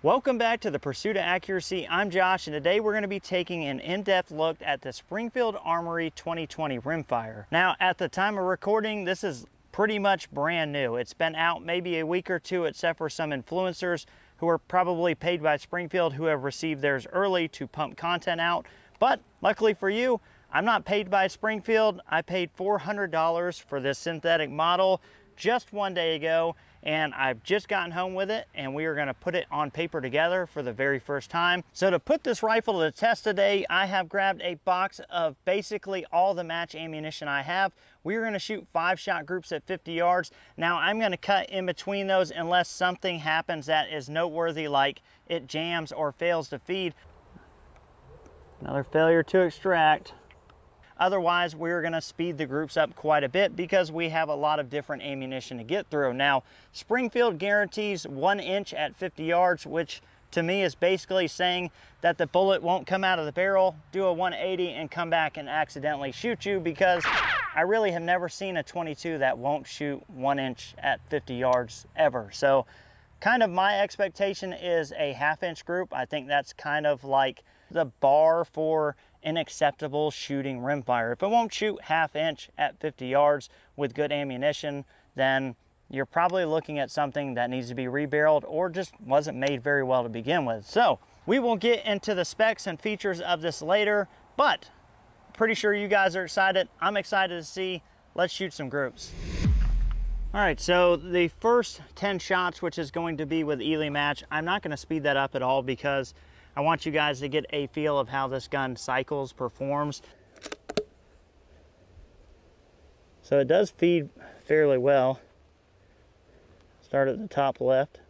Welcome back to the Pursuit of Accuracy. I'm Josh, and today we're going to be taking an in-depth look at the Springfield Armory 2020 Rimfire. Now, at the time of recording, this is pretty much brand new. It's been out maybe a week or two, except for some influencers who are probably paid by Springfield who have received theirs early to pump content out. But luckily for you, I'm not paid by Springfield. I paid $400 for this synthetic model just one day ago, and I've just gotten home with it, and we are going to put it on paper together for the very first time. So to put this rifle to the test today, I have grabbed a box of basically all the match ammunition I have. We are going to shoot 5-shot groups at 50 yards. Now I'm going to cut in between those unless something happens that is noteworthy, like it jams or fails to feed. Another failure to extract. Otherwise, we're going to speed the groups up quite a bit because we have a lot of different ammunition to get through. Now, Springfield guarantees 1 inch at 50 yards, which to me is basically saying that the bullet won't come out of the barrel, do a 180, and come back and accidentally shoot you, because I really have never seen a 22 that won't shoot 1 inch at 50 yards ever. So kind of my expectation is a 1/2 inch group. I think that's kind of like the bar for an acceptable shooting rimfire. If it won't shoot 1/2 inch at 50 yards with good ammunition, then you're probably looking at something that needs to be rebarreled or just wasn't made very well to begin with. So we will get into the specs and features of this later, but pretty sure you guys are excited. I'm excited to see. Let's shoot some groups. All right, so the first 10 shots, which is going to be with Ely match, I'm not going to speed that up at all because I want you guys to get a feel of how this gun cycles, performs. So it does feed fairly well. Start at the top left.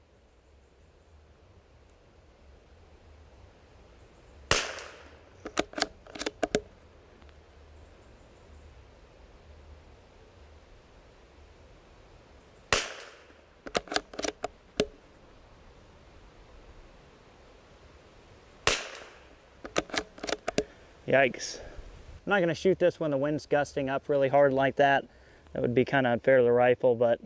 Yikes. I'm not going to shoot this when the wind's gusting up really hard like that. That would be kind of unfair to the rifle, but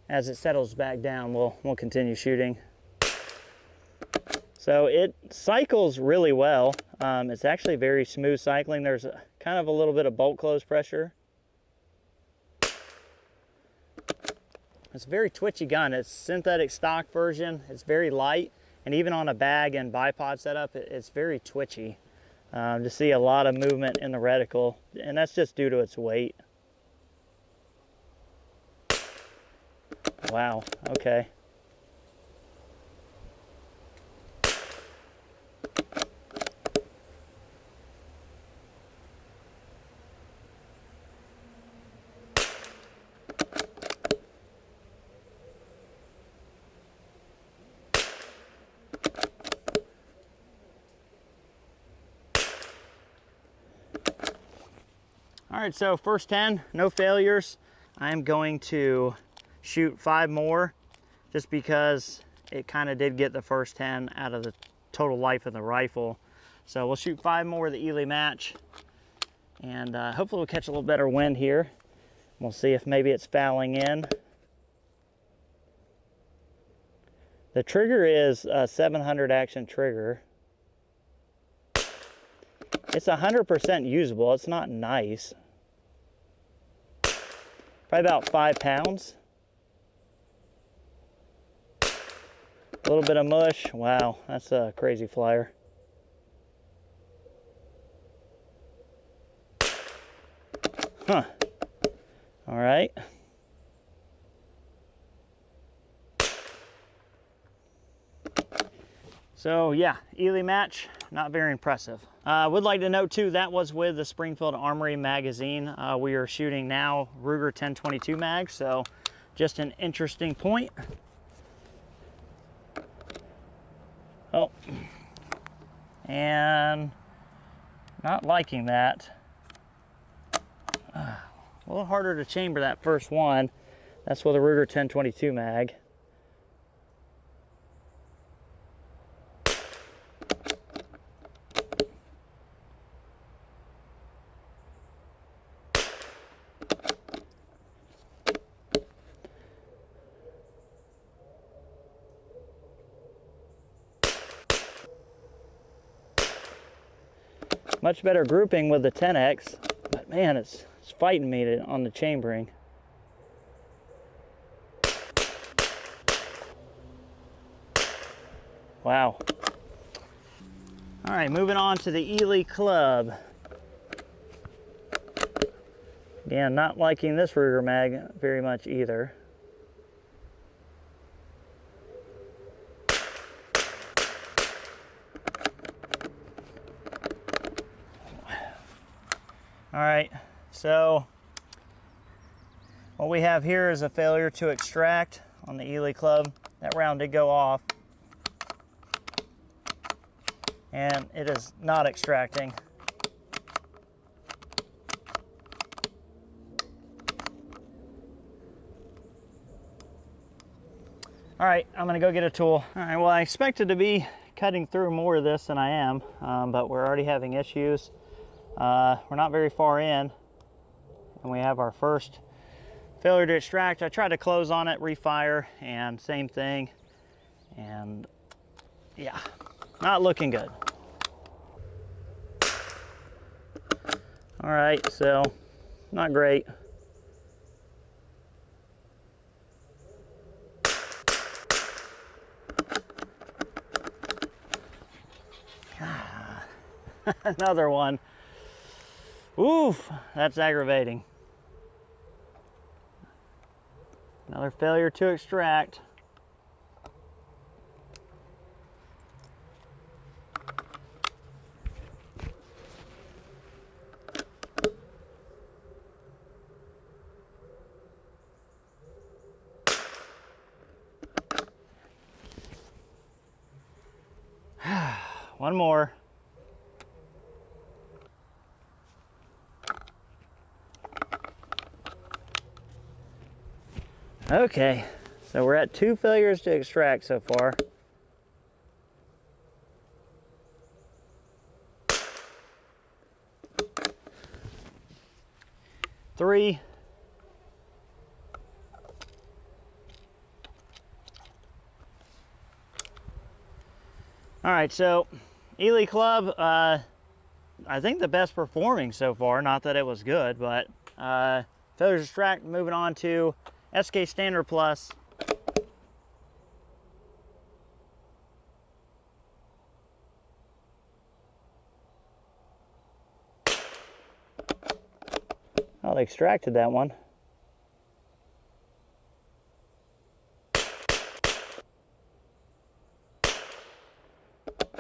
as it settles back down, we'll continue shooting. So it cycles really well. It's actually very smooth cycling. There's kind of a little bit of bolt close pressure. It's a very twitchy gun. It's synthetic stock version. It's very light, and even on a bag and bipod setup, it's very twitchy. To see a lot of movement in the reticle, and that's just due to its weight. Wow, okay. All right, so first 10, no failures. I'm going to shoot 5 more just because it kind of did get the first 10 out of the total life of the rifle. So we'll shoot 5 more of the Ely match, and hopefully we'll catch a little better wind here. We'll see if maybe it's fouling in. The trigger is a 700 action trigger. It's 100% usable. It's not nice. Probably about 5 pounds. A little bit of mush. Wow, that's a crazy flyer. Huh. All right. So yeah, Ely match, not very impressive. Would like to note too, that was with the Springfield Armory magazine. We are shooting now Ruger 1022 mag, so just an interesting point. Oh, and not liking that. A little harder to chamber that first one. That's with a Ruger 1022 mag. Much better grouping with the 10X, but man, it's fighting me on the chambering. Wow. All right, moving on to the Ely Club. Again, not liking this Ruger mag very much either. All right, so what we have here is a failure to extract on the Ely Club. That round did go off, and it is not extracting. All right, I'm gonna go get a tool. All right, well, I expected to be cutting through more of this than I am, but we're already having issues. We're not very far in, and we have our first failure to extract. I tried to close on it, refire, and same thing. And yeah, not looking good. All right, so not great. Another one. Oof, that's aggravating. Another failure to extract. One more. Okay, so we're at 2 failures to extract so far. Three. All right, so Ely Club, I think the best performing so far. Not that it was good, but failures to extract. Moving on to SK Standard Plus. Oh, they extracted that one.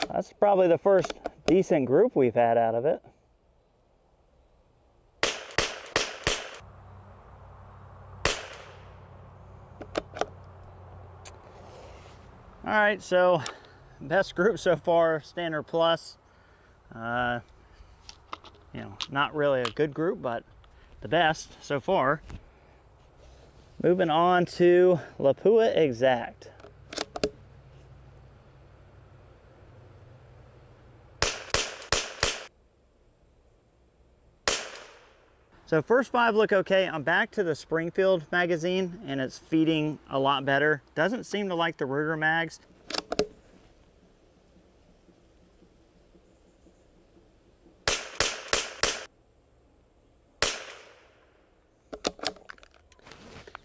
That's probably the first decent group we've had out of it. All right, so best group so far, Standard Plus. You know, not really a good group, but the best so far. Moving on to Lapua Exact. So first 5 look okay. I'm back to the Springfield magazine and it's feeding a lot better. Doesn't seem to like the Ruger mags.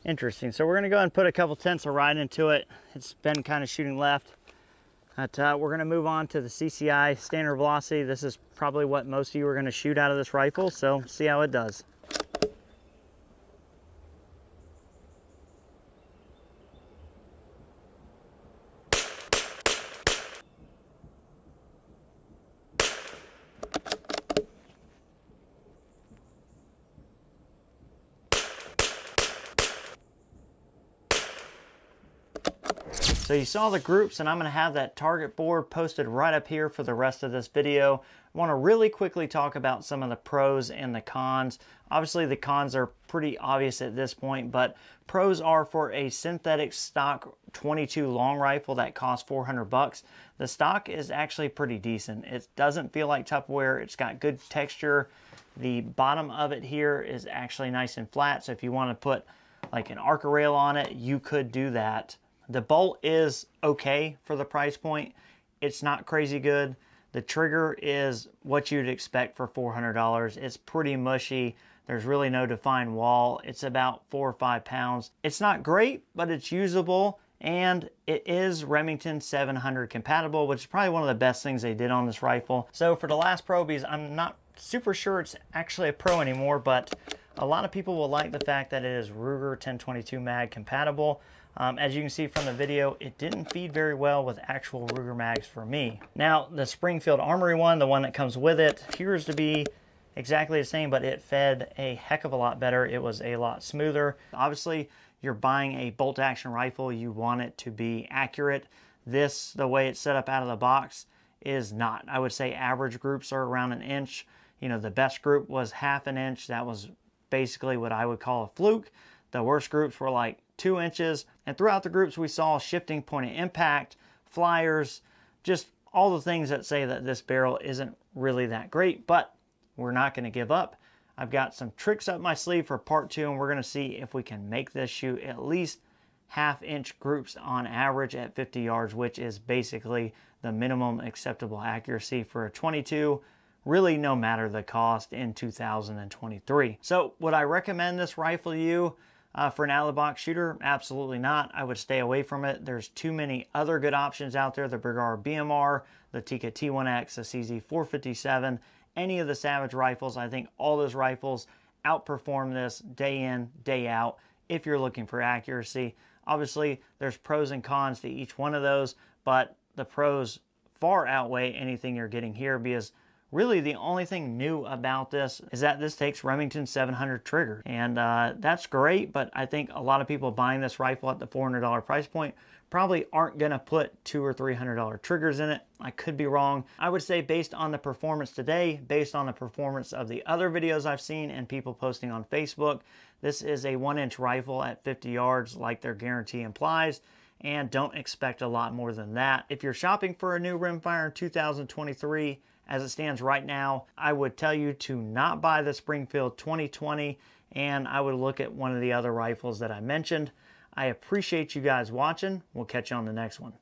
Interesting. So we're gonna go ahead and put a couple tenths of ride into it. It's been kind of shooting left. But we're gonna move on to the CCI Standard Velocity. This is probably what most of you are gonna shoot out of this rifle, so see how it does. So you saw the groups, and I'm going to have that target board posted right up here for the rest of this video. I want to really quickly talk about some of the pros and the cons. Obviously the cons are pretty obvious at this point, but pros are for a synthetic stock 22 long rifle that costs 400 bucks. The stock is actually pretty decent. It doesn't feel like Tupperware. It's got good texture. The bottom of it here is actually nice and flat, so if you want to put like an Arca rail on it, you could do that. The bolt is okay for the price point. It's not crazy good. The trigger is what you'd expect for $400. It's pretty mushy. There's really no defined wall. It's about 4 or 5 pounds. It's not great, but it's usable, and it is Remington 700 compatible, which is probably one of the best things they did on this rifle. So for the last Pro, because I'm not super sure it's actually a Pro anymore, but a lot of people will like the fact that it is Ruger 10/22 mag compatible. As you can see from the video, it didn't feed very well with actual Ruger mags for me. Now, the Springfield Armory one, the one that comes with it, appears to be exactly the same, but it fed a heck of a lot better. It was a lot smoother. Obviously, you're buying a bolt action rifle, you want it to be accurate. This, the way it's set up out of the box, is not. I would say average groups are around 1 inch. You know, the best group was 1/2 inch. That was basically what I would call a fluke. The worst groups were like 2 inches. And throughout the groups, we saw shifting point of impact, flyers, just all the things that say that this barrel isn't really that great, but we're not going to give up. I've got some tricks up my sleeve for part 2, and we're going to see if we can make this shoot at least 1/2 inch groups on average at 50 yards, which is basically the minimum acceptable accuracy for a 22, really no matter the cost in 2023. So would I recommend this rifle to you for an out-of-the-box shooter? Absolutely not. I would stay away from it. There's too many other good options out there. The Bergara BMR, the Tikka T1X, the CZ457, any of the Savage rifles. I think all those rifles outperform this day in, day out if you're looking for accuracy. Obviously, there's pros and cons to each one of those, but the pros far outweigh anything you're getting here, because really the only thing new about this is that this takes Remington 700 trigger, and that's great, but I think a lot of people buying this rifle at the $400 price point probably aren't going to put $200 or $300 triggers in it. I could be wrong. I would say based on the performance today, based on the performance of the other videos I've seen and people posting on Facebook, this is a 1-inch rifle at 50 yards like their guarantee implies, and don't expect a lot more than that. If you're shopping for a new Rimfire in 2023, as it stands right now, I would tell you to not buy the Springfield 2020, and I would look at one of the other rifles that I mentioned. I appreciate you guys watching. We'll catch you on the next one.